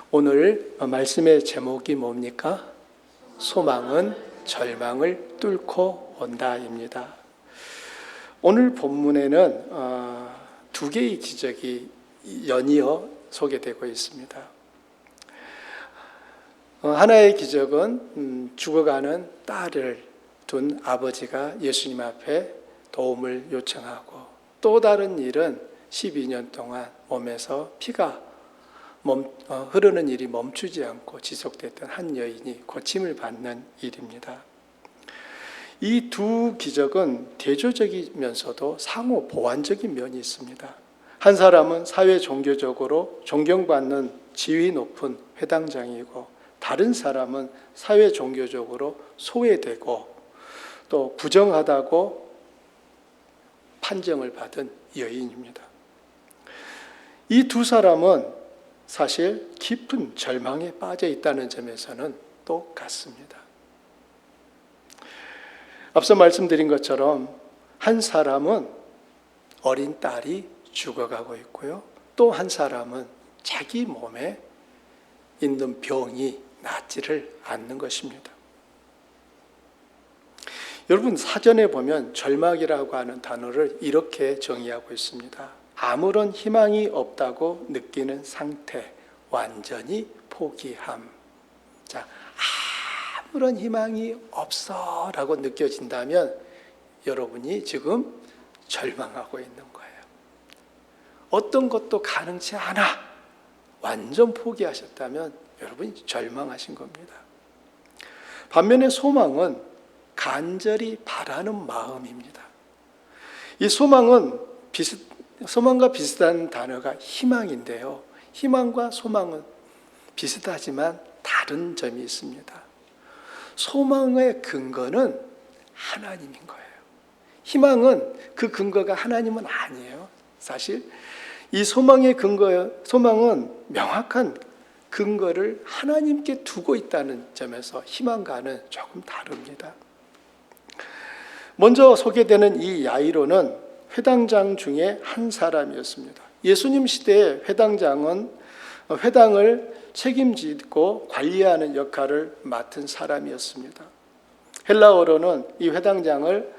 오늘 말씀의 제목이 뭡니까? 소망은 절망을 뚫고 온다입니다. 오늘 본문에는 두 개의 기적이 연이어 소개되고 있습니다. 하나의 기적은 죽어가는 딸을 둔 아버지가 예수님 앞에 도움을 요청하고, 또 다른 일은 12년 동안 몸에서 피가 흐르는 일이 멈추지 않고 지속됐던 한 여인이 고침을 받는 일입니다. 이 두 기적은 대조적이면서도 상호 보완적인 면이 있습니다. 한 사람은 사회 종교적으로 존경받는 지위 높은 회당장이고, 다른 사람은 사회 종교적으로 소외되고 또 부정하다고 판정을 받은 여인입니다. 이 두 사람은 사실 깊은 절망에 빠져 있다는 점에서는 똑같습니다. 앞서 말씀드린 것처럼 한 사람은 어린 딸이 죽어가고 있고요, 또 한 사람은 자기 몸에 있는 병이 낫지를 않는 것입니다. 여러분, 사전에 보면 절망이라고 하는 단어를 이렇게 정의하고 있습니다. 아무런 희망이 없다고 느끼는 상태, 완전히 포기함. 자, 아무런 희망이 없어 라고 느껴진다면 여러분이 지금 절망하고 있는 거예요. 어떤 것도 가능치 않아, 완전 포기하셨다면 여러분이 절망하신 겁니다. 반면에 소망은 간절히 바라는 마음입니다. 이 소망과 비슷한 단어가 희망인데요, 희망과 소망은 비슷하지만 다른 점이 있습니다. 소망의 근거는 하나님인 거예요. 희망은 그 근거가 하나님은 아니에요. 사실 이 소망은 명확한 근거를 하나님께 두고 있다는 점에서 희망과는 조금 다릅니다. 먼저 소개되는 이 야이로는 회당장 중에 한 사람이었습니다. 예수님 시대에 회당장은 회당을 책임지고 관리하는 역할을 맡은 사람이었습니다. 헬라어로는 이 회당장을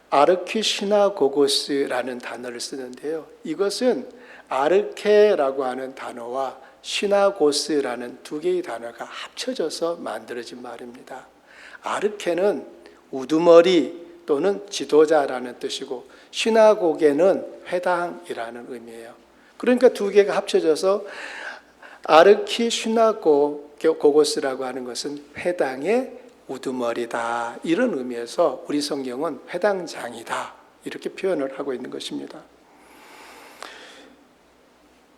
아르키시나고고스라는 단어를 쓰는데요, 이것은 아르케라고 하는 단어와 시나고스라는 두 개의 단어가 합쳐져서 만들어진 말입니다. 아르케는 우두머리 또는 지도자라는 뜻이고, 시나고게는 회당이라는 의미예요. 그러니까 두 개가 합쳐져서 아르키시나고고스라고 하는 것은 회당의 우두머리다, 이런 의미에서 우리 성경은 회당장이다 이렇게 표현을 하고 있는 것입니다.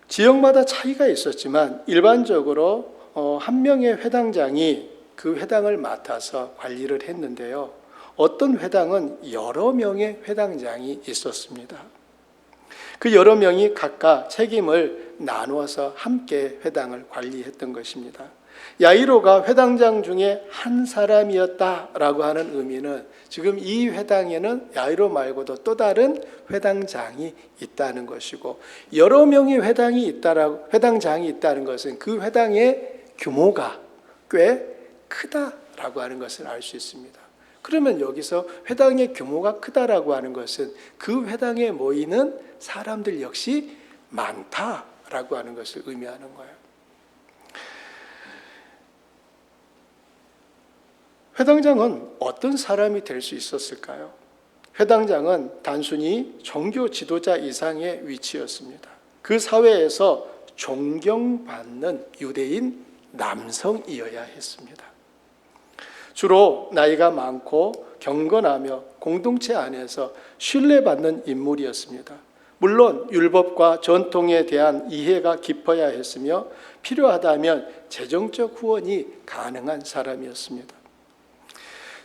지역마다 차이가 있었지만 일반적으로 한 명의 회당장이 그 회당을 맡아서 관리를 했는데요, 어떤 회당은 여러 명의 회당장이 있었습니다. 그 여러 명이 각각 책임을 나누어서 함께 회당을 관리했던 것입니다. 야이로가 회당장 중에 한 사람이었다라고 하는 의미는 지금 이 회당에는 야이로 말고도 또 다른 회당장이 있다는 것이고, 여러 명의 회당장이 있다는 것은 그 회당의 규모가 꽤 크다라고 하는 것을 알 수 있습니다. 그러면 여기서 회당의 규모가 크다라고 하는 것은 그 회당에 모이는 사람들 역시 많다라고 하는 것을 의미하는 거예요. 회당장은 어떤 사람이 될 수 있었을까요? 회당장은 단순히 종교 지도자 이상의 위치였습니다. 그 사회에서 존경받는 유대인 남성이어야 했습니다. 주로 나이가 많고 경건하며 공동체 안에서 신뢰받는 인물이었습니다. 물론 율법과 전통에 대한 이해가 깊어야 했으며 필요하다면 재정적 후원이 가능한 사람이었습니다.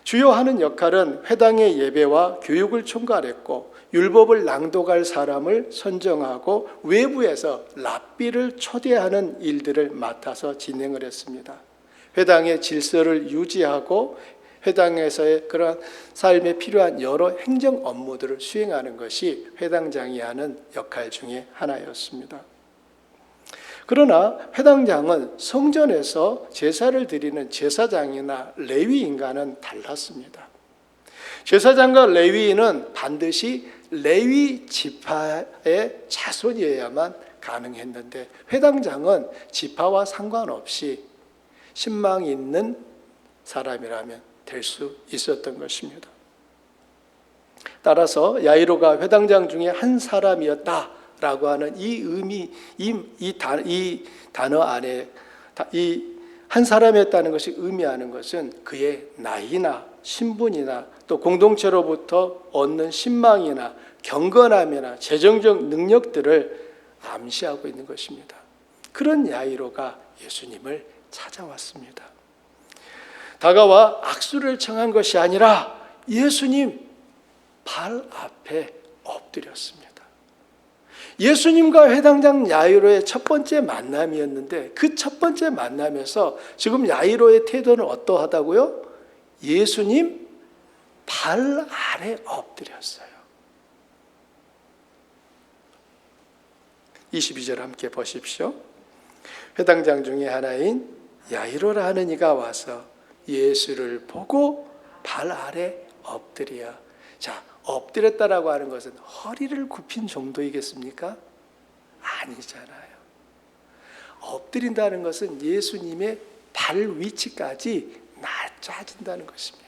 주요 하는 역할은 회당의 예배와 교육을 총괄했고, 율법을 낭독할 사람을 선정하고 외부에서 랍비를 초대하는 일들을 맡아서 진행을 했습니다. 회당의 질서를 유지하고 회당에서의 그런 삶에 필요한 여러 행정 업무들을 수행하는 것이 회당장이 하는 역할 중에 하나였습니다. 그러나 회당장은 성전에서 제사를 드리는 제사장이나 레위인과는 달랐습니다. 제사장과 레위인은 반드시 레위 지파의 자손이어야만 가능했는데 회당장은 지파와 상관없이 신망이 있는 사람이라면 될 수 있었던 것입니다. 따라서 야이로가 회당장 중에 한 사람이었다라고 하는 이 의미, 이 단어 안에 이 한 사람이었다는 것이 의미하는 것은 그의 나이나 신분이나 또 공동체로부터 얻는 신망이나 경건함이나 재정적 능력들을 암시하고 있는 것입니다. 그런 야이로가 예수님을 찾아왔습니다. 다가와 악수를 청한 것이 아니라 예수님 발 앞에 엎드렸습니다. 예수님과 회당장 야이로의 첫 번째 만남이었는데 그 첫 번째 만남에서 지금 야이로의 태도는 어떠하다고요? 예수님 발 아래 엎드렸어요. 22절 함께 보십시오. 회당장 중에 하나인 야이로라 하는 이가 와서 예수를 보고 발 아래 엎드려. 자, 엎드렸다라고 하는 것은 허리를 굽힌 정도이겠습니까? 아니잖아요. 엎드린다는 것은 예수님의 발 위치까지 낮아진다는 것입니다.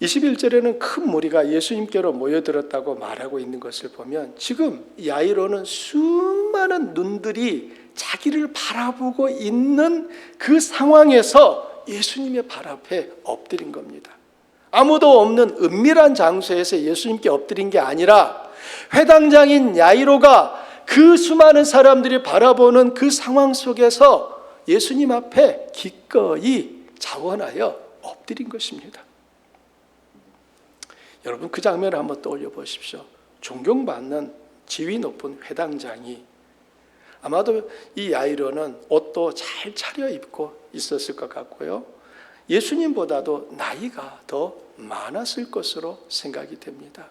21절에는 큰 무리가 예수님께로 모여들었다고 말하고 있는 것을 보면 지금 야이로는 수많은 눈들이 자기를 바라보고 있는 그 상황에서 예수님의 발 앞에 엎드린 겁니다. 아무도 없는 은밀한 장소에서 예수님께 엎드린 게 아니라 회당장인 야이로가 그 수많은 사람들이 바라보는 그 상황 속에서 예수님 앞에 기꺼이 자원하여 엎드린 것입니다. 여러분 그 장면을 한번 떠올려 보십시오. 존경받는 지위 높은 회당장이 아마도 이 야이로는 옷도 잘 차려입고 있었을 것 같고요. 예수님보다도 나이가 더 많았을 것으로 생각이 됩니다.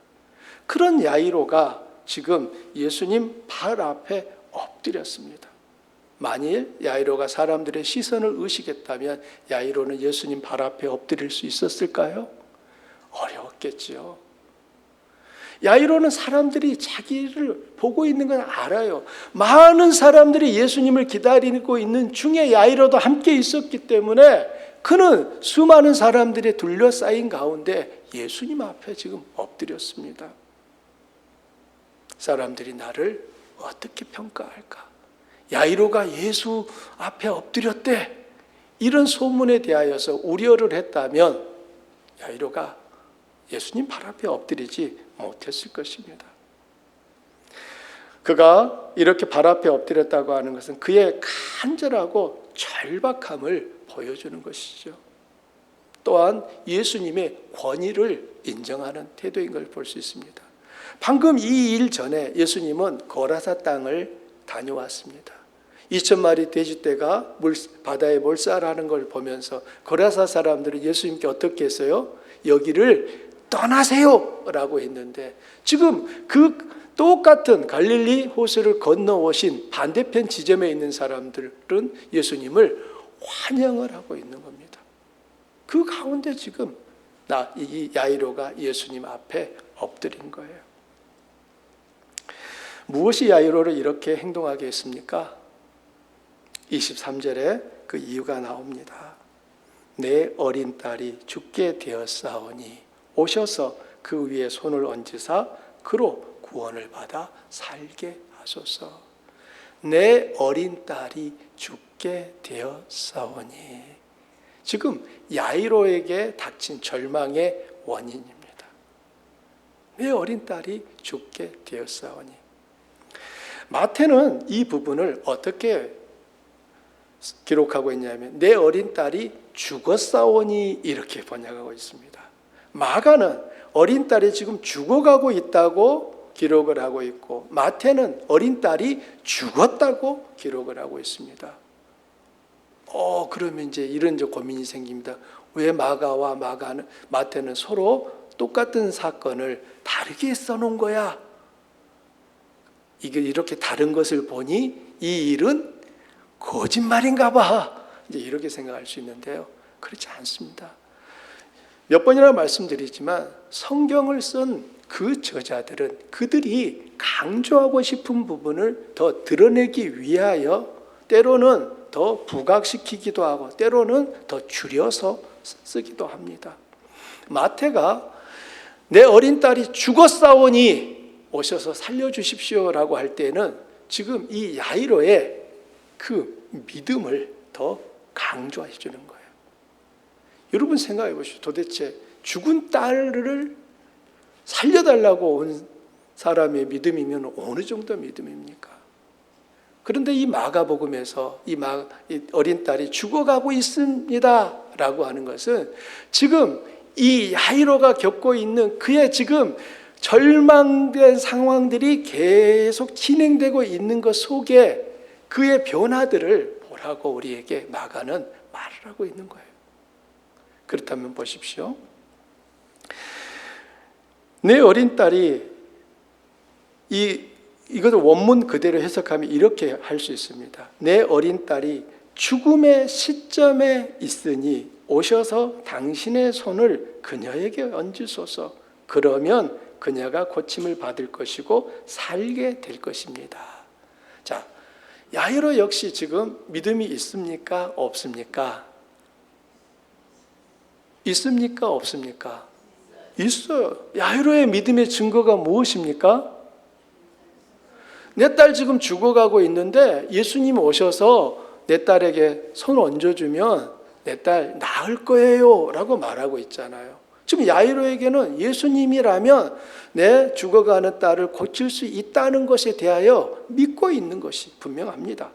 그런 야이로가 지금 예수님 발 앞에 엎드렸습니다. 만일 야이로가 사람들의 시선을 의식했다면 야이로는 예수님 발 앞에 엎드릴 수 있었을까요? 어려웠겠지요. 야이로는 사람들이 자기를 보고 있는 건 알아요. 많은 사람들이 예수님을 기다리고 있는 중에 야이로도 함께 있었기 때문에 그는 수많은 사람들이 둘러싸인 가운데 예수님 앞에 지금 엎드렸습니다. 사람들이 나를 어떻게 평가할까? 야이로가 예수 앞에 엎드렸대. 이런 소문에 대하여서 우려를 했다면 야이로가 예수님 발 앞에 엎드리지 못했을 것입니다. 그가 이렇게 발 앞에 엎드렸다고 하는 것은 그의 간절하고 절박함을 보여주는 것이죠. 또한 예수님의 권위를 인정하는 태도인 걸 볼 수 있습니다. 방금 이 일 전에 예수님은 거라사 땅을 다녀왔습니다. 2,000마리 돼지떼가 바다에 몰살하는 걸 보면서 거라사 사람들은 예수님께 어떻게 했어요? 여기를 떠나세요 라고 했는데 지금 그 똑같은 갈릴리 호수를 건너오신 반대편 지점에 있는 사람들은 예수님을 환영을 하고 있는 겁니다. 그 가운데 지금 이 야이로가 예수님 앞에 엎드린 거예요. 무엇이 야이로를 이렇게 행동하게 했습니까? 23절에 그 이유가 나옵니다. 내 어린 딸이 죽게 되었사오니 오셔서 그 위에 손을 얹으사 그로 구원을 받아 살게 하소서. 내 어린 딸이 죽게 되었사오니 지금 야이로에게 닥친 절망의 원인입니다. 내 어린 딸이 죽게 되었사오니. 마태는 이 부분을 어떻게 기록하고 있냐면 내 어린 딸이 죽었사오니 이렇게 번역하고 있습니다. 마가는 어린 딸이 지금 죽어가고 있다고 기록을 하고 있고 마태는 어린 딸이 죽었다고 기록을 하고 있습니다. 그러면 이제 이런 고민이 생깁니다. 왜 마가와 마태는 서로 똑같은 사건을 다르게 써놓은 거야? 이게 이렇게 다른 것을 보니 이 일은 거짓말인가 봐. 이제 이렇게 생각할 수 있는데요. 그렇지 않습니다. 몇 번이나 말씀드리지만 성경을 쓴 그 저자들은 그들이 강조하고 싶은 부분을 더 드러내기 위하여 때로는 더 부각시키기도 하고 때로는 더 줄여서 쓰기도 합니다. 마태가 내 어린 딸이 죽었사오니 오셔서 살려주십시오라고 할 때는 지금 이 야이로의 그 믿음을 더 강조해 주는 거예요. 여러분 생각해 보시죠. 도대체 죽은 딸을 살려달라고 온 사람의 믿음이면 어느 정도 믿음입니까? 그런데 이 마가복음에서 이 어린 딸이 죽어가고 있습니다 라고 하는 것은 지금 이 야이로가 겪고 있는 그의 지금 절망된 상황들이 계속 진행되고 있는 것 속에 그의 변화들을 보라고 우리에게 마가는 말을 하고 있는 거예요. 그렇다면 보십시오. 내 어린 딸이 이것을 원문 그대로 해석하면 이렇게 할 수 있습니다. 내 어린 딸이 죽음의 시점에 있으니 오셔서 당신의 손을 그녀에게 얹으소서. 그러면 그녀가 고침을 받을 것이고 살게 될 것입니다. 자, 야이로 역시 지금 믿음이 있습니까? 없습니까? 있습니까? 없습니까? 있어요. 야이로의 믿음의 증거가 무엇입니까? 내 딸 지금 죽어가고 있는데 예수님 오셔서 내 딸에게 손 얹어주면 내 딸 나을 거예요 라고 말하고 있잖아요. 지금 야이로에게는 예수님이라면 내 죽어가는 딸을 고칠 수 있다는 것에 대하여 믿고 있는 것이 분명합니다.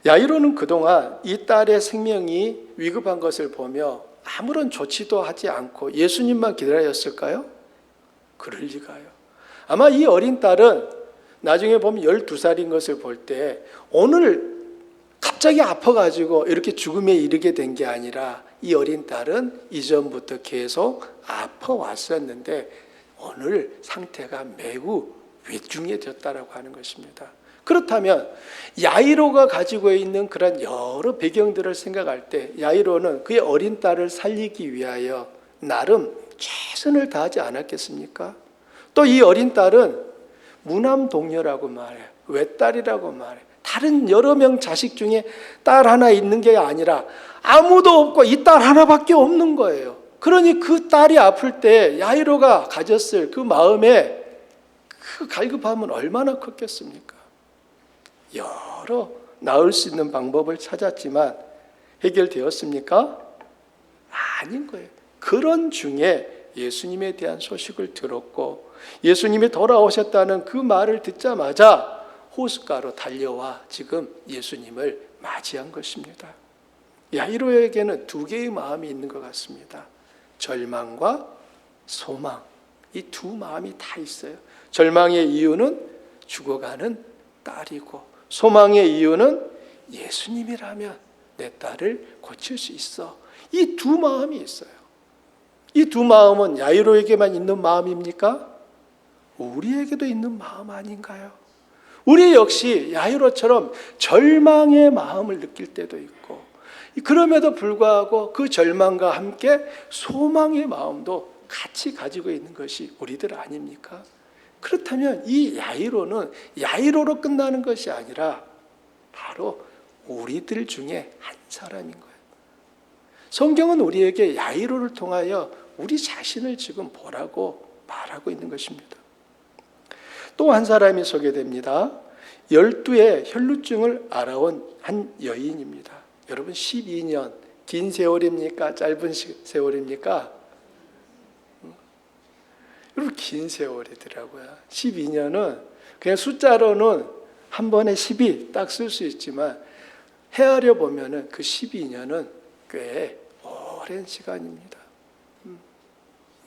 야이로는 그동안 이 딸의 생명이 위급한 것을 보며 아무런 조치도 하지 않고 예수님만 기다렸을까요? 그럴 리가요. 아마 이 어린 딸은 나중에 보면 12살인 것을 볼 때 오늘 갑자기 아파가지고 이렇게 죽음에 이르게 된 게 아니라 이 어린 딸은 이전부터 계속 아파왔었는데 오늘 상태가 매우 위중해졌다라고 하는 것입니다. 그렇다면 야이로가 가지고 있는 그런 여러 배경들을 생각할 때 야이로는 그의 어린 딸을 살리기 위하여 나름 최선을 다하지 않았겠습니까? 또 이 어린 딸은 무남동녀라고 말해요. 외딸이라고 말해요. 다른 여러 명 자식 중에 딸 하나 있는 게 아니라 아무도 없고 이 딸 하나밖에 없는 거예요. 그러니 그 딸이 아플 때 야이로가 가졌을 그 마음에 그 갈급함은 얼마나 컸겠습니까? 여러 나을 수 있는 방법을 찾았지만 해결되었습니까? 아닌 거예요. 그런 중에 예수님에 대한 소식을 들었고 예수님이 돌아오셨다는 그 말을 듣자마자 호숫가로 달려와 지금 예수님을 맞이한 것입니다. 야이로에게는 두 개의 마음이 있는 것 같습니다. 절망과 소망, 이 두 마음이 다 있어요. 절망의 이유는 죽어가는 딸이고 소망의 이유는 예수님이라면 내 딸을 고칠 수 있어. 이 두 마음이 있어요. 이 두 마음은 야이로에게만 있는 마음입니까? 우리에게도 있는 마음 아닌가요? 우리 역시 야이로처럼 절망의 마음을 느낄 때도 있고 그럼에도 불구하고 그 절망과 함께 소망의 마음도 같이 가지고 있는 것이 우리들 아닙니까? 그렇다면 이 야이로는 야이로로 끝나는 것이 아니라 바로 우리들 중에 한 사람인 거예요. 성경은 우리에게 야이로를 통하여 우리 자신을 지금 보라고 말하고 있는 것입니다. 또 한 사람이 소개됩니다. 12의 혈루증을 알아온 한 여인입니다. 여러분 12년 긴 세월입니까? 짧은 세월입니까? 여러분 긴 세월이더라고요. 12년은 그냥 숫자로는 한 번에 10이 딱 쓸 수 있지만 헤아려 보면은 그 12년은 꽤 오랜 시간입니다.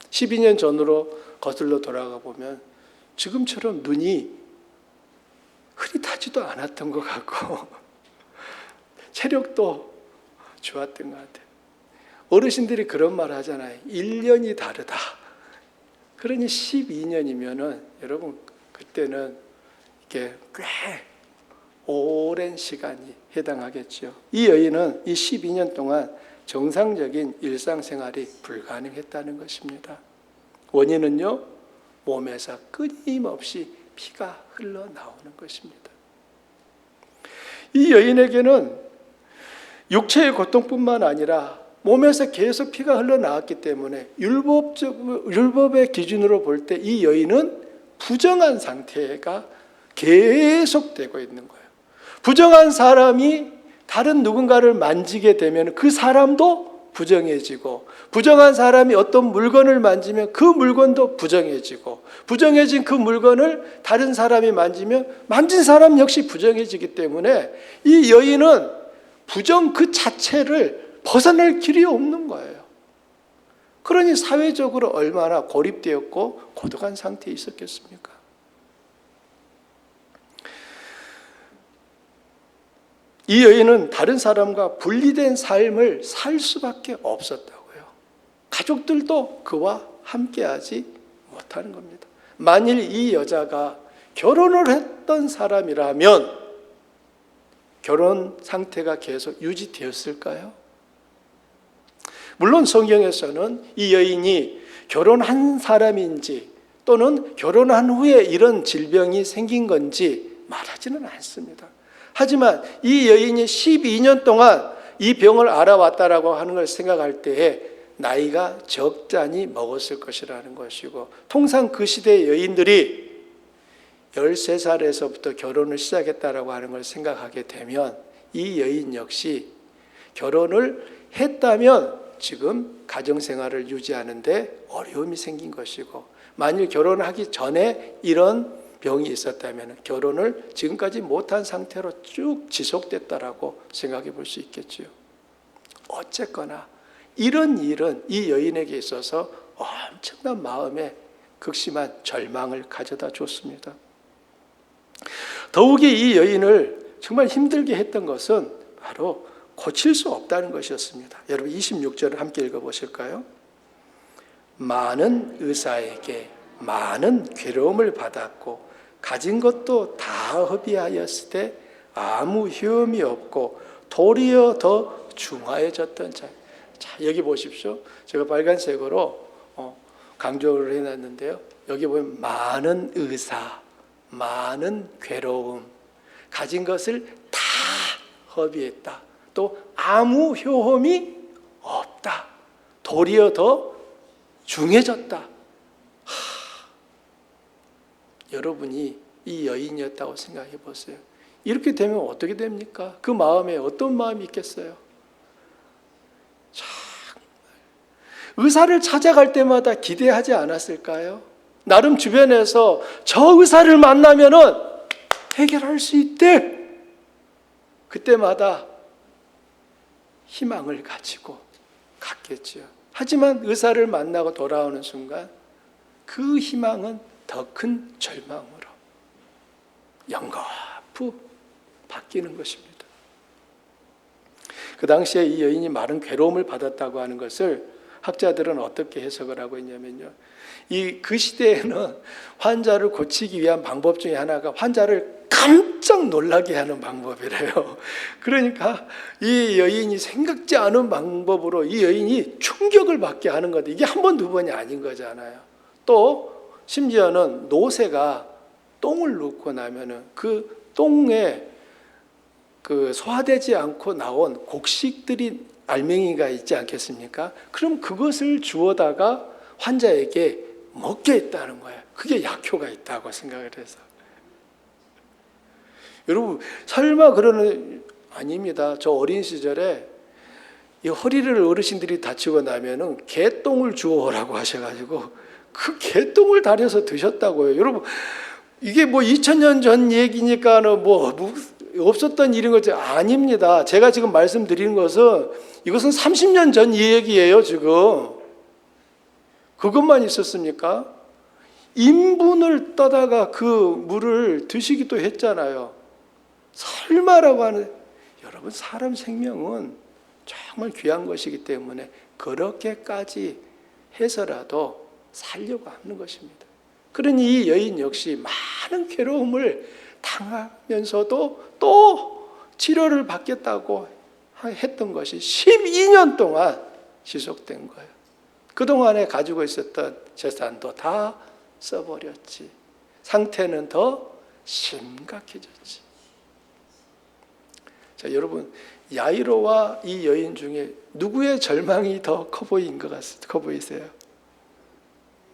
12년 전으로 거슬러 돌아가 보면 지금처럼 눈이 흐릿하지도 않았던 것 같고 체력도 좋았던 것 같아요. 어르신들이 그런 말 하잖아요. 1년이 다르다. 그러니 12년이면은 여러분 그때는 이게 꽤 오랜 시간이 해당하겠죠. 이 여인은 이 12년 동안 정상적인 일상생활이 불가능했다는 것입니다. 원인은요, 몸에서 끊임없이 피가 흘러나오는 것입니다. 이 여인에게는 육체의 고통뿐만 아니라 몸에서 계속 피가 흘러나왔기 때문에 율법의 기준으로 볼 때 이 여인은 부정한 상태가 계속되고 있는 거예요. 부정한 사람이 다른 누군가를 만지게 되면 그 사람도 부정해지고, 부정한 사람이 어떤 물건을 만지면 그 물건도 부정해지고, 부정해진 그 물건을 다른 사람이 만지면 만진 사람 역시 부정해지기 때문에 이 여인은 부정 그 자체를 벗어날 길이 없는 거예요. 그러니 사회적으로 얼마나 고립되었고 고독한 상태에 있었겠습니까? 이 여인은 다른 사람과 분리된 삶을 살 수밖에 없었다고요. 가족들도 그와 함께하지 못하는 겁니다. 만일 이 여자가 결혼을 했던 사람이라면 결혼 상태가 계속 유지되었을까요? 물론 성경에서는 이 여인이 결혼한 사람인지 또는 결혼한 후에 이런 질병이 생긴 건지 말하지는 않습니다. 하지만 이 여인이 12년 동안 이 병을 알아왔다라고 하는 걸 생각할 때에 나이가 적잖이 먹었을 것이라는 것이고, 통상 그 시대의 여인들이 13살에서부터 결혼을 시작했다라고 하는 걸 생각하게 되면 이 여인 역시 결혼을 했다면 지금 가정생활을 유지하는데 어려움이 생긴 것이고, 만일 결혼하기 전에 이런 병이 있었다면 결혼을 지금까지 못한 상태로 쭉 지속됐다라고 생각해 볼 수 있겠지요. 어쨌거나 이런 일은 이 여인에게 있어서 엄청난 마음에 극심한 절망을 가져다 줬습니다. 더욱이 이 여인을 정말 힘들게 했던 것은 바로 고칠 수 없다는 것이었습니다. 여러분 26절을 함께 읽어보실까요? 많은 의사에게 많은 괴로움을 받았고 가진 것도 다 허비하였을 때 아무 효험이 없고 도리어 더 중하여졌던 자. 자, 여기 보십시오. 제가 빨간색으로 강조를 해놨는데요. 여기 보면 많은 의사, 많은 괴로움, 가진 것을 다 허비했다. 또 아무 효험이 없다. 도리어 더 중해졌다. 여러분이 이 여인이었다고 생각해 보세요. 이렇게 되면 어떻게 됩니까? 그 마음에 어떤 마음이 있겠어요? 정말 의사를 찾아갈 때마다 기대하지 않았을까요? 나름 주변에서 저 의사를 만나면은 해결할 수 있대. 그때마다 희망을 가지고 갔겠죠. 하지만 의사를 만나고 돌아오는 순간 그 희망은 더 큰 절망으로 영거푸 바뀌는 것입니다. 그 당시에 이 여인이 많은 괴로움을 받았다고 하는 것을 학자들은 어떻게 해석을 하고 있냐면요. 그 시대에는 환자를 고치기 위한 방법 중에 하나가 환자를 깜짝 놀라게 하는 방법이래요. 그러니까 이 여인이 생각지 않은 방법으로 이 여인이 충격을 받게 하는 건데 이게 한 번, 두 번이 아닌 거잖아요. 또 심지어는 노새가 똥을 놓고 나면은 그 똥에 그 소화되지 않고 나온 곡식들이 알맹이가 있지 않겠습니까? 그럼 그것을 주워다가 환자에게 먹게 했다는 거예요. 그게 약효가 있다고 생각을 해서. 여러분 설마 그러는 아닙니다. 저 어린 시절에 이 허리를 어르신들이 다치고 나면은 개똥을 주워오라고 하셔가지고 그 개똥을 다려서 드셨다고요. 여러분 이게 뭐 2000년 전 얘기니까는 뭐 없었던 일인 거지 아닙니다. 제가 지금 말씀드리는 것은 이것은 30년 전 얘기예요. 지금 그것만 있었습니까? 인분을 떠다가 그 물을 드시기도 했잖아요. 설마라고 하는, 여러분 사람 생명은 정말 귀한 것이기 때문에 그렇게까지 해서라도 살려고 하는 것입니다. 그러니 이 여인 역시 많은 괴로움을 당하면서도 또 치료를 받겠다고 했던 것이 12년 동안 지속된 거예요. 그동안에 가지고 있었던 재산도 다 써버렸지. 상태는 더 심각해졌지. 자, 여러분, 야이로와 이 여인 중에 누구의 절망이 더 커 보이세요?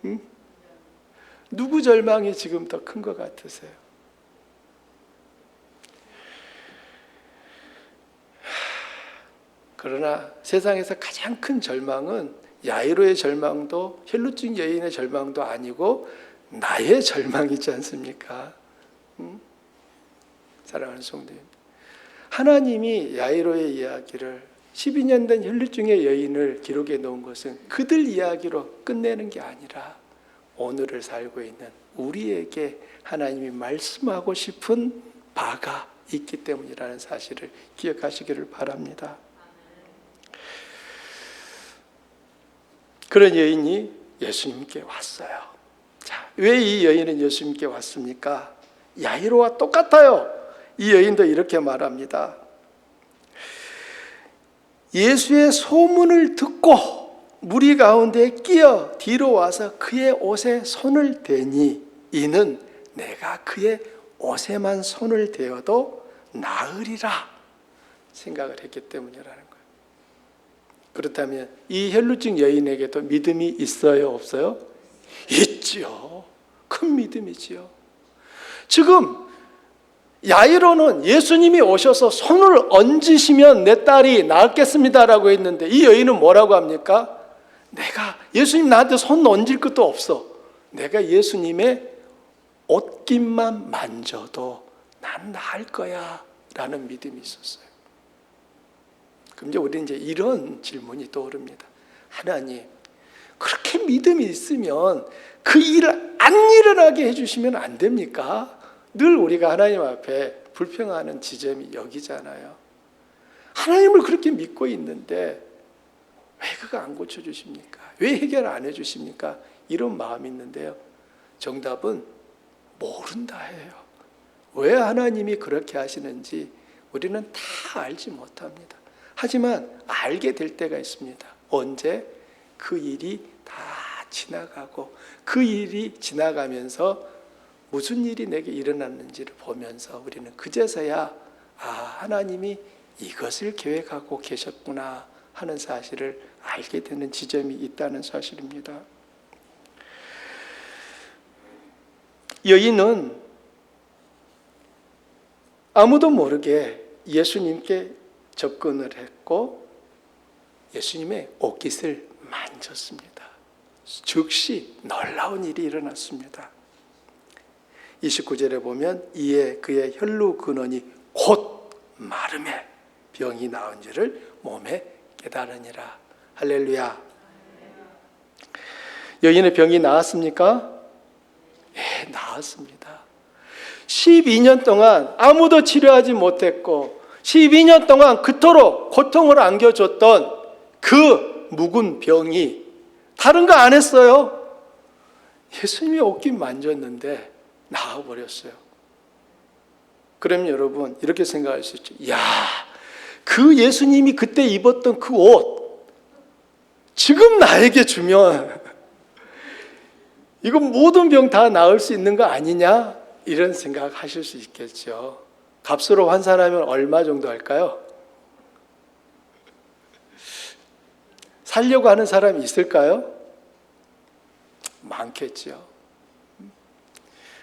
응? 누구 절망이 지금 더 큰 것 같으세요? 그러나 세상에서 가장 큰 절망은 야이로의 절망도 혈루증 여인의 절망도 아니고 나의 절망이지 않습니까? 사랑하는 성도님, 하나님이 야이로의 이야기를 12년 된 혈루증의 여인을 기록해 놓은 것은 그들 이야기로 끝내는 게 아니라 오늘을 살고 있는 우리에게 하나님이 말씀하고 싶은 바가 있기 때문이라는 사실을 기억하시기를 바랍니다. 그런 여인이 예수님께 왔어요. 자, 왜 이 여인은 예수님께 왔습니까? 야이로와 똑같아요. 이 여인도 이렇게 말합니다. 예수의 소문을 듣고 무리 가운데 끼어 뒤로 와서 그의 옷에 손을 대니 이는 내가 그의 옷에만 손을 대어도 나으리라 생각을 했기 때문이라는 거예요. 그렇다면 이 혈루증 여인에게도 믿음이 있어요, 없어요? 있지요. 큰 믿음이지요. 지금 야이로는 예수님이 오셔서 손을 얹으시면 내 딸이 나았겠습니다라고 했는데 이 여인은 뭐라고 합니까? 내가 예수님 나한테 손 얹을 것도 없어. 내가 예수님의 옷깃만 만져도 난 나을 거야 라는 믿음이 있었어요. 그럼 이제 우리는 이런 질문이 떠오릅니다. 하나님, 그렇게 믿음이 있으면 그 일을 안 일어나게 해주시면 안 됩니까? 늘 우리가 하나님 앞에 불평하는 지점이 여기잖아요. 하나님을 그렇게 믿고 있는데 왜 그거 안 고쳐주십니까? 왜 해결 안 해주십니까? 이런 마음이 있는데요. 정답은 모른다예요. 왜 하나님이 그렇게 하시는지 우리는 다 알지 못합니다. 하지만 알게 될 때가 있습니다. 언제? 그 일이 다 지나가고 그 일이 지나가면서 무슨 일이 내게 일어났는지를 보면서 우리는 그제서야 하나님이 이것을 계획하고 계셨구나 하는 사실을 알게 되는 지점이 있다는 사실입니다. 여인은 아무도 모르게 예수님께 접근을 했고 예수님의 옷깃을 만졌습니다. 즉시 놀라운 일이 일어났습니다. 29절에 보면 이에 그의 혈루 근원이 곧 마름에 병이 나은 줄을 몸에 깨달으니라. 할렐루야. 여인의 병이 나았습니까? 예, 나았습니다. 12년 동안 아무도 치료하지 못했고 12년 동안 그토록 고통을 안겨줬던 그 묵은 병이 다른 거 안 했어요. 예수님이 옷깃 만졌는데 나아버렸어요. 그럼 여러분 이렇게 생각할 수 있죠. 야, 그 예수님이 그때 입었던 그 옷 지금 나에게 주면 이거 모든 병 다 나을 수 있는 거 아니냐? 이런 생각하실 수 있겠죠. 값으로 환산하면 얼마 정도 할까요? 살려고 하는 사람이 있을까요? 많겠죠.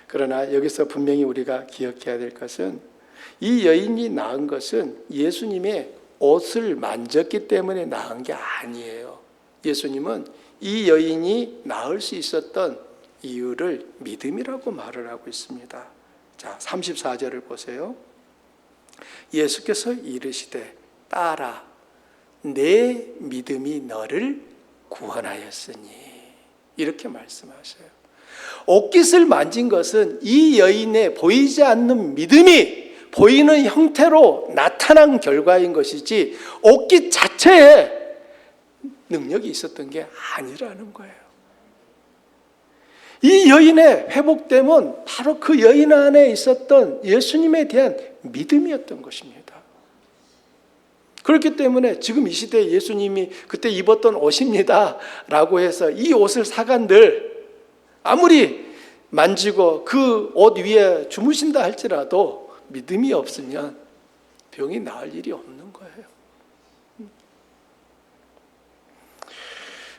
그러나 여기서 분명히 우리가 기억해야 될 것은 이 여인이 낳은 것은 예수님의 옷을 만졌기 때문에 낳은 게 아니에요. 예수님은 이 여인이 낳을 수 있었던 이유를 믿음이라고 말을 하고 있습니다. 자, 34절을 보세요. 예수께서 이르시되 딸아 내 믿음이 너를 구원하였으니 이렇게 말씀하셔요. 옷깃을 만진 것은 이 여인의 보이지 않는 믿음이 보이는 형태로 나타난 결과인 것이지 옷깃 자체에 능력이 있었던 게 아니라는 거예요. 이 여인의 회복됨은 바로 그 여인 안에 있었던 예수님에 대한 믿음이었던 것입니다. 그렇기 때문에 지금 이 시대에 예수님이 그때 입었던 옷입니다 라고 해서 이 옷을 사간들 아무리 만지고 그 옷 위에 주무신다 할지라도 믿음이 없으면 병이 나을 일이 없는 거예요.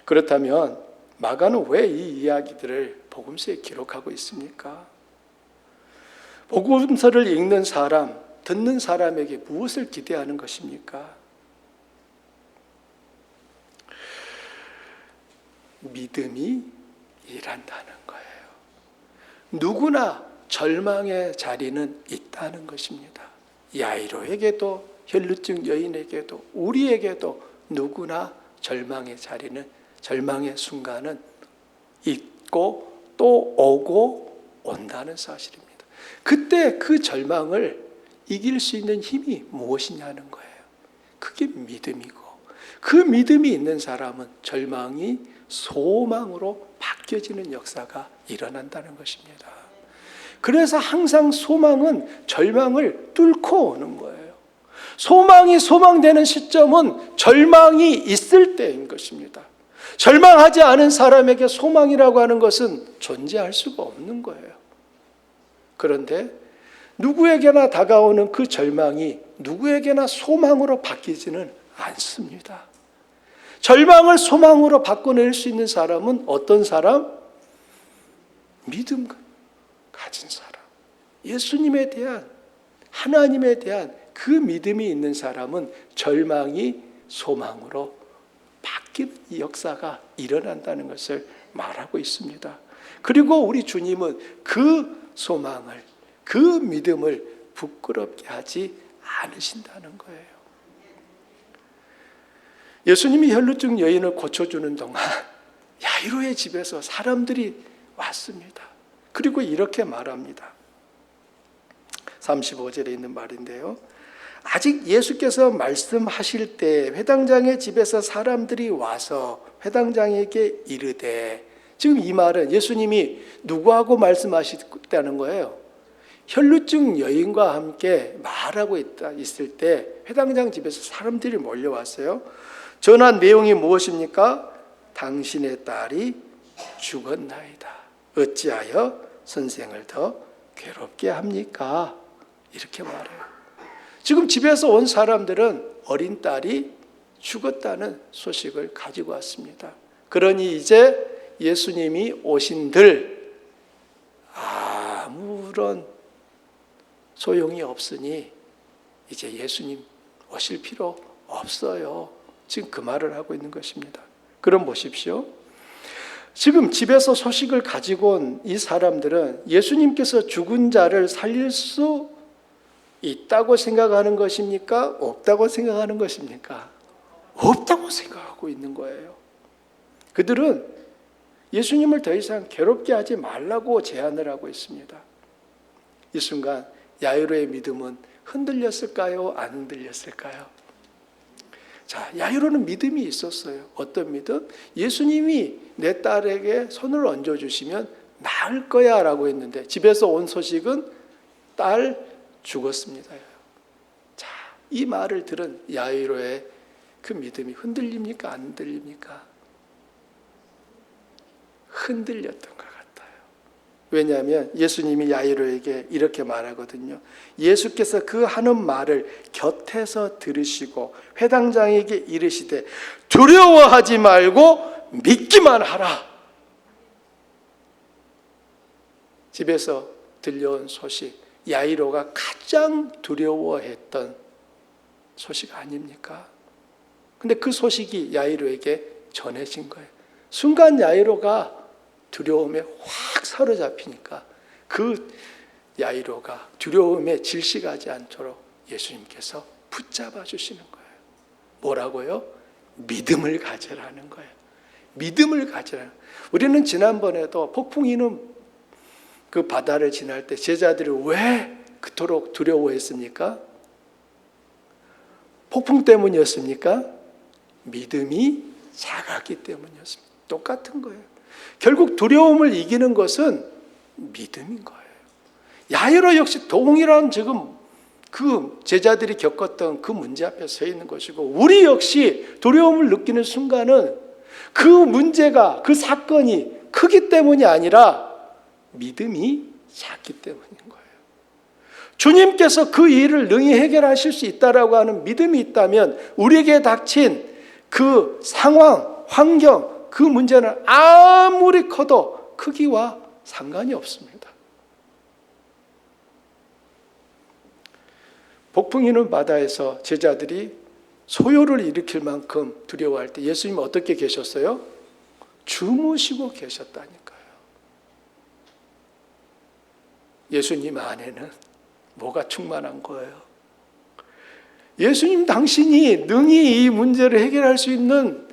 그렇다면 마가는 왜 이 이야기들을 복음서에 기록하고 있습니까? 복음서를 읽는 사람, 듣는 사람에게 무엇을 기대하는 것입니까? 믿음이 일한다는 거예요. 누구나 절망의 자리는 있다는 것입니다. 야이로에게도 혈루증 여인에게도 우리에게도 누구나 절망의 자리는 절망의 순간은 있고 또 오고 온다는 사실입니다. 그때 그 절망을 이길 수 있는 힘이 무엇이냐는 거예요. 그게 믿음이고 그 믿음이 있는 사람은 절망이 소망으로 바뀌어지는 역사가 일어난다는 것입니다. 그래서 항상 소망은 절망을 뚫고 오는 거예요. 소망이 소망되는 시점은 절망이 있을 때인 것입니다. 절망하지 않은 사람에게 소망이라고 하는 것은 존재할 수가 없는 거예요. 그런데 누구에게나 다가오는 그 절망이 누구에게나 소망으로 바뀌지는 않습니다. 절망을 소망으로 바꿔낼 수 있는 사람은 어떤 사람? 믿음 가진 사람. 예수님에 대한, 하나님에 대한 그 믿음이 있는 사람은 절망이 소망으로 바뀌는 이 역사가 일어난다는 것을 말하고 있습니다. 그리고 우리 주님은 그 소망을, 그 믿음을 부끄럽게 하지 않으신다는 거예요. 예수님이 혈루증 여인을 고쳐주는 동안 야이로의 집에서 사람들이 왔습니다. 그리고 이렇게 말합니다. 35절에 있는 말인데요. 아직 예수께서 말씀하실 때 회당장의 집에서 사람들이 와서 회당장에게 이르되, 지금 이 말은 예수님이 누구하고 말씀하셨다는 거예요? 혈루증 여인과 함께 말하고 있을 때 회당장 집에서 사람들이 몰려왔어요. 전한 내용이 무엇입니까? 당신의 딸이 죽었나이다. 어찌하여 선생을 더 괴롭게 합니까? 이렇게 말해요. 지금 집에서 온 사람들은 어린 딸이 죽었다는 소식을 가지고 왔습니다. 그러니 이제 예수님이 오신들 아무런 소용이 없으니 이제 예수님 오실 필요 없어요. 지금 그 말을 하고 있는 것입니다. 그럼 보십시오. 지금 집에서 소식을 가지고 온 이 사람들은 예수님께서 죽은 자를 살릴 수 있다고 생각하는 것입니까? 없다고 생각하는 것입니까? 없다고 생각하고 있는 거예요. 그들은 예수님을 더 이상 괴롭게 하지 말라고 제안을 하고 있습니다. 이 순간 야이로의 믿음은 흔들렸을까요? 안 흔들렸을까요? 자, 야이로는 믿음이 있었어요. 어떤 믿음? 예수님이 내 딸에게 손을 얹어주시면 나을 거야 라고 했는데 집에서 온 소식은 딸 죽었습니다. 자, 이 말을 들은 야이로의 그 믿음이 흔들립니까? 안 흔들립니까? 흔들렸던 것 같아요. 왜냐하면 예수님이 야이로에게 이렇게 말하거든요. 예수께서 그 하는 말을 곁에서 들으시고 회당장에게 이르시되 두려워하지 말고 믿기만 하라. 집에서 들려온 소식, 야이로가 가장 두려워했던 소식 아닙니까? 근데 그 소식이 야이로에게 전해진 거예요. 순간 야이로가 두려움에 확 사로잡히니까 그 야이로가 두려움에 질식하지 않도록 예수님께서 붙잡아 주시는 거예요. 뭐라고요? 믿음을 가지라는 거예요. 믿음을 가지라는 거예요. 우리는 지난번에도 폭풍이는 그 바다를 지날 때 제자들이 왜 그토록 두려워했습니까? 폭풍 때문이었습니까? 믿음이 작았기 때문이었습니다. 똑같은 거예요. 결국 두려움을 이기는 것은 믿음인 거예요. 야이로 역시 동일한 지금 그 제자들이 겪었던 그 문제 앞에 서 있는 것이고, 우리 역시 두려움을 느끼는 순간은 그 문제가, 그 사건이 크기 때문이 아니라 믿음이 작기 때문인 거예요. 주님께서 그 일을 능히 해결하실 수 있다라고 하는 믿음이 있다면 우리에게 닥친 그 상황, 환경, 그 문제는 아무리 커도 크기와 상관이 없습니다. 폭풍이 는 바다에서 제자들이 소요를 일으킬 만큼 두려워할 때 예수님은 어떻게 계셨어요? 주무시고 계셨다니까요. 예수님 안에는 뭐가 충만한 거예요? 예수님 당신이 능히 이 문제를 해결할 수 있는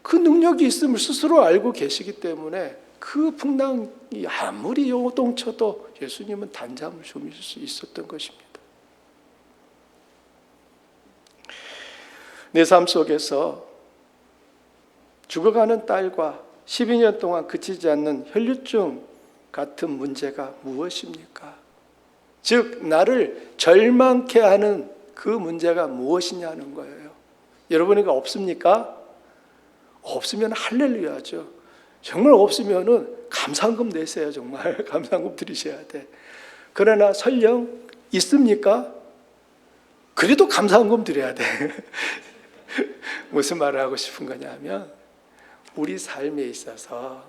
그 능력이 있음을 스스로 알고 계시기 때문에 그 풍랑이 아무리 요동쳐도 예수님은 단잠을 주무실 수 있었던 것입니다. 내 삶 속에서 죽어가는 딸과 12년 동안 그치지 않는 혈류증 같은 문제가 무엇입니까? 즉 나를 절망케 하는 그 문제가 무엇이냐는 거예요. 여러분에게 없습니까? 없으면 할렐루야죠. 정말 없으면은 감사한금 내세요. 정말 감사한금 드리셔야 돼. 그러나 설령 있습니까? 그래도 감사한금 드려야 돼. 무슨 말을 하고 싶은 거냐면, 우리 삶에 있어서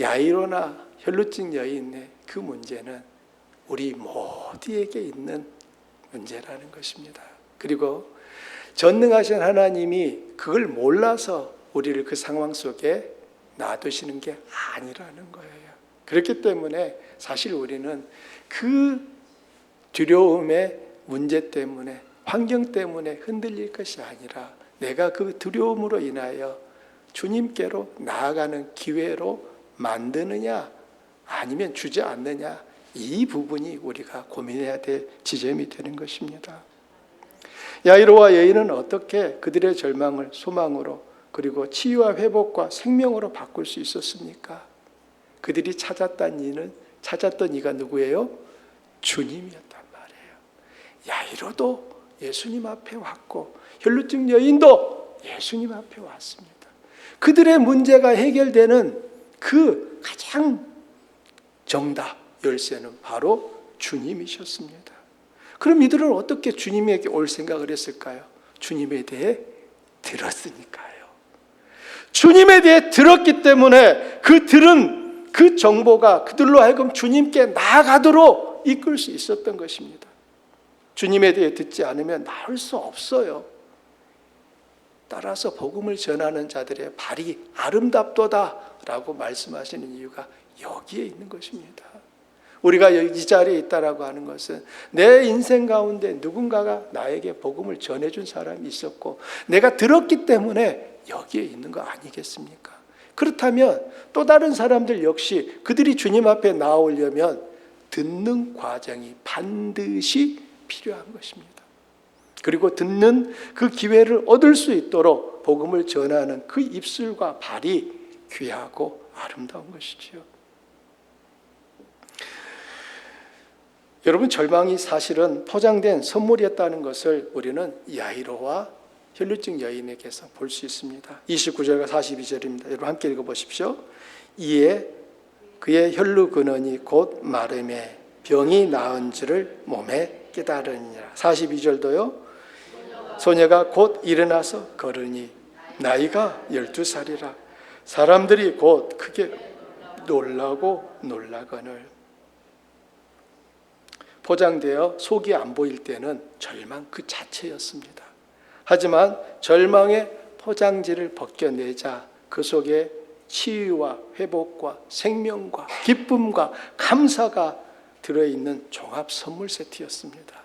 야이로나 혈루증 여인의 그 문제는 우리 모두에게 있는 문제라는 것입니다. 그리고 전능하신 하나님이 그걸 몰라서 우리를 그 상황 속에 놔두시는 게 아니라는 거예요. 그렇기 때문에 사실 우리는 그 두려움의 문제 때문에, 환경 때문에 흔들릴 것이 아니라 내가 그 두려움으로 인하여 주님께로 나아가는 기회로 만드느냐 아니면 주지 않느냐, 이 부분이 우리가 고민해야 될 지점이 되는 것입니다. 야이로와 여인은 어떻게 그들의 절망을 소망으로, 그리고 치유와 회복과 생명으로 바꿀 수 있었습니까? 그들이 찾았던 이가 누구예요? 주님이었단 말이에요. 야이로도 예수님 앞에 왔고 혈루증 여인도 예수님 앞에 왔습니다. 그들의 문제가 해결되는 그 가장 정답, 열쇠는 바로 주님이셨습니다. 그럼 이들은 어떻게 주님에게 올 생각을 했을까요? 주님에 대해 들었으니까요. 주님에 대해 들었기 때문에 그 들은 그 정보가 그들로 하여금 주님께 나아가도록 이끌 수 있었던 것입니다. 주님에 대해 듣지 않으면 나올 수 없어요. 따라서 복음을 전하는 자들의 발이 아름답도다라고 말씀하시는 이유가 여기에 있는 것입니다. 우리가 이 자리에 있다라고 하는 것은 내 인생 가운데 누군가가 나에게 복음을 전해준 사람이 있었고 내가 들었기 때문에 여기에 있는 거 아니겠습니까? 그렇다면 또 다른 사람들 역시 그들이 주님 앞에 나오려면 듣는 과정이 반드시 필요한 것입니다. 그리고 듣는 그 기회를 얻을 수 있도록 복음을 전하는 그 입술과 발이 귀하고 아름다운 것이지요. 여러분, 절망이 사실은 포장된 선물이었다는 것을 우리는 야이로와 혈루증 여인에게서 볼 수 있습니다. 29절과 42절입니다. 여러분 함께 읽어보십시오. 이에 그의 혈루 근원이 곧 마름에 병이 나은 줄을 몸에 깨달으니라. 42절도요. 소녀가 곧 일어나서 걸으니 나이가 12살이라. 사람들이 곧 크게 놀라거늘. 포장되어 속이 안 보일 때는 절망 그 자체였습니다. 하지만 절망의 포장지를 벗겨내자 그 속에 치유와 회복과 생명과 기쁨과 감사가 들어있는 종합 선물 세트였습니다.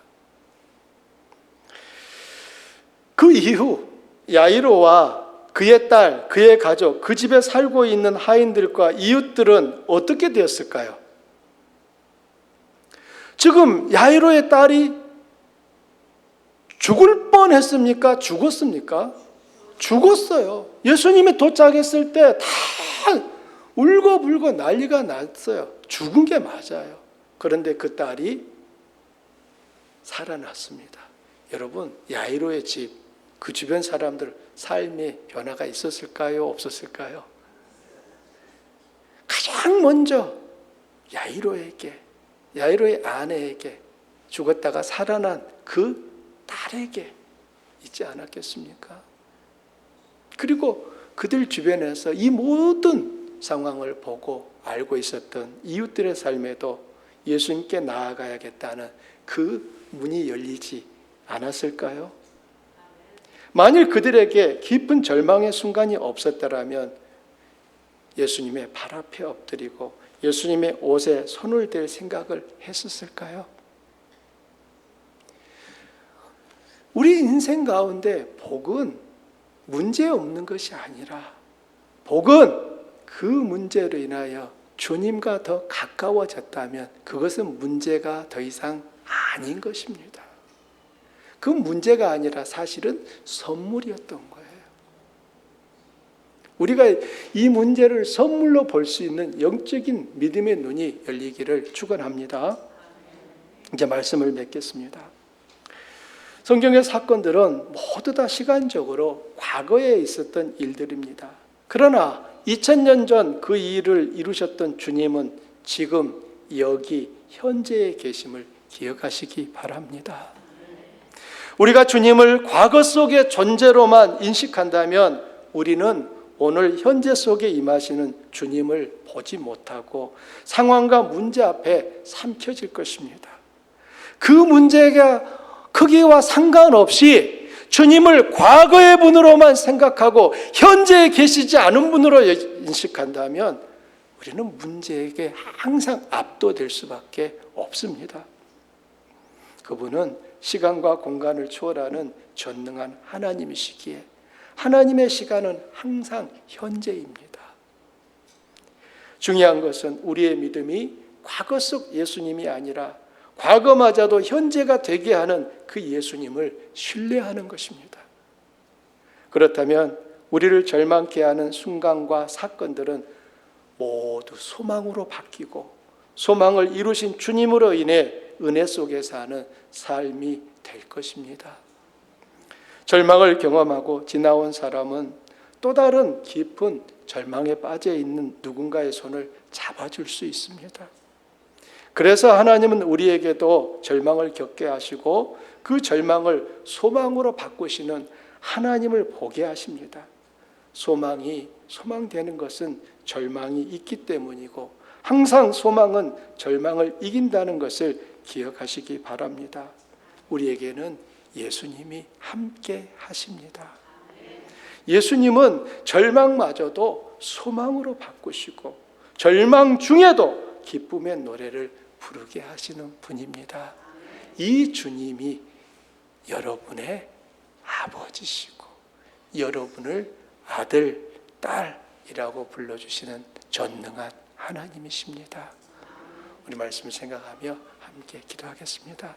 그 이후 야이로와 그의 딸, 그의 가족, 그 집에 살고 있는 하인들과 이웃들은 어떻게 되었을까요? 지금 야이로의 딸이 죽을 뻔했습니까? 죽었습니까? 죽었어요. 예수님이 도착했을 때 다 울고불고 난리가 났어요. 죽은 게 맞아요. 그런데 그 딸이 살아났습니다. 여러분, 야이로의 집, 그 주변 사람들 삶의 변화가 있었을까요? 없었을까요? 가장 먼저 야이로의 아내에게, 죽었다가 살아난 그 딸에게 있지 않았겠습니까? 그리고 그들 주변에서 이 모든 상황을 보고 알고 있었던 이웃들의 삶에도 예수님께 나아가야겠다는 그 문이 열리지 않았을까요? 만일 그들에게 깊은 절망의 순간이 없었더라면 예수님의 발 앞에 엎드리고 예수님의 옷에 손을 댈 생각을 했었을까요? 우리 인생 가운데 복은 문제 없는 것이 아니라, 복은 그 문제로 인하여 주님과 더 가까워졌다면 그것은 문제가 더 이상 아닌 것입니다. 그 문제가 아니라 사실은 선물이었던 거예요. 우리가 이 문제를 선물로 볼 수 있는 영적인 믿음의 눈이 열리기를 축원합니다. 이제 말씀을 맺겠습니다. 성경의 사건들은 모두 다 시간적으로 과거에 있었던 일들입니다. 그러나 2000년 전 그 일을 이루셨던 주님은 지금 여기 현재에 계심을 기억하시기 바랍니다. 우리가 주님을 과거 속의 존재로만 인식한다면 우리는 오늘 현재 속에 임하시는 주님을 보지 못하고 상황과 문제 앞에 삼켜질 것입니다. 그 문제가 크기와 상관없이 주님을 과거의 분으로만 생각하고 현재에 계시지 않은 분으로 인식한다면 우리는 문제에게 항상 압도될 수밖에 없습니다. 그분은 시간과 공간을 초월하는 전능한 하나님이시기에 하나님의 시간은 항상 현재입니다. 중요한 것은 우리의 믿음이 과거 속 예수님이 아니라 과거마저도 현재가 되게 하는 그 예수님을 신뢰하는 것입니다. 그렇다면 우리를 절망케 하는 순간과 사건들은 모두 소망으로 바뀌고 소망을 이루신 주님으로 인해 은혜 속에 사는 삶이 될 것입니다. 절망을 경험하고 지나온 사람은 또 다른 깊은 절망에 빠져 있는 누군가의 손을 잡아줄 수 있습니다. 그래서 하나님은 우리에게도 절망을 겪게 하시고 그 절망을 소망으로 바꾸시는 하나님을 보게 하십니다. 소망되는 것은 절망이 있기 때문이고 항상 소망은 절망을 이긴다는 것을 기억하시기 바랍니다. 우리에게는 예수님이 함께 하십니다. 예수님은 절망마저도 소망으로 바꾸시고 절망 중에도 기쁨의 노래를 부르게 하시는 분입니다. 이 주님이 여러분의 아버지시고 여러분을 아들, 딸이라고 불러주시는 전능한 하나님이십니다. 우리 말씀을 생각하며 함께 기도하겠습니다.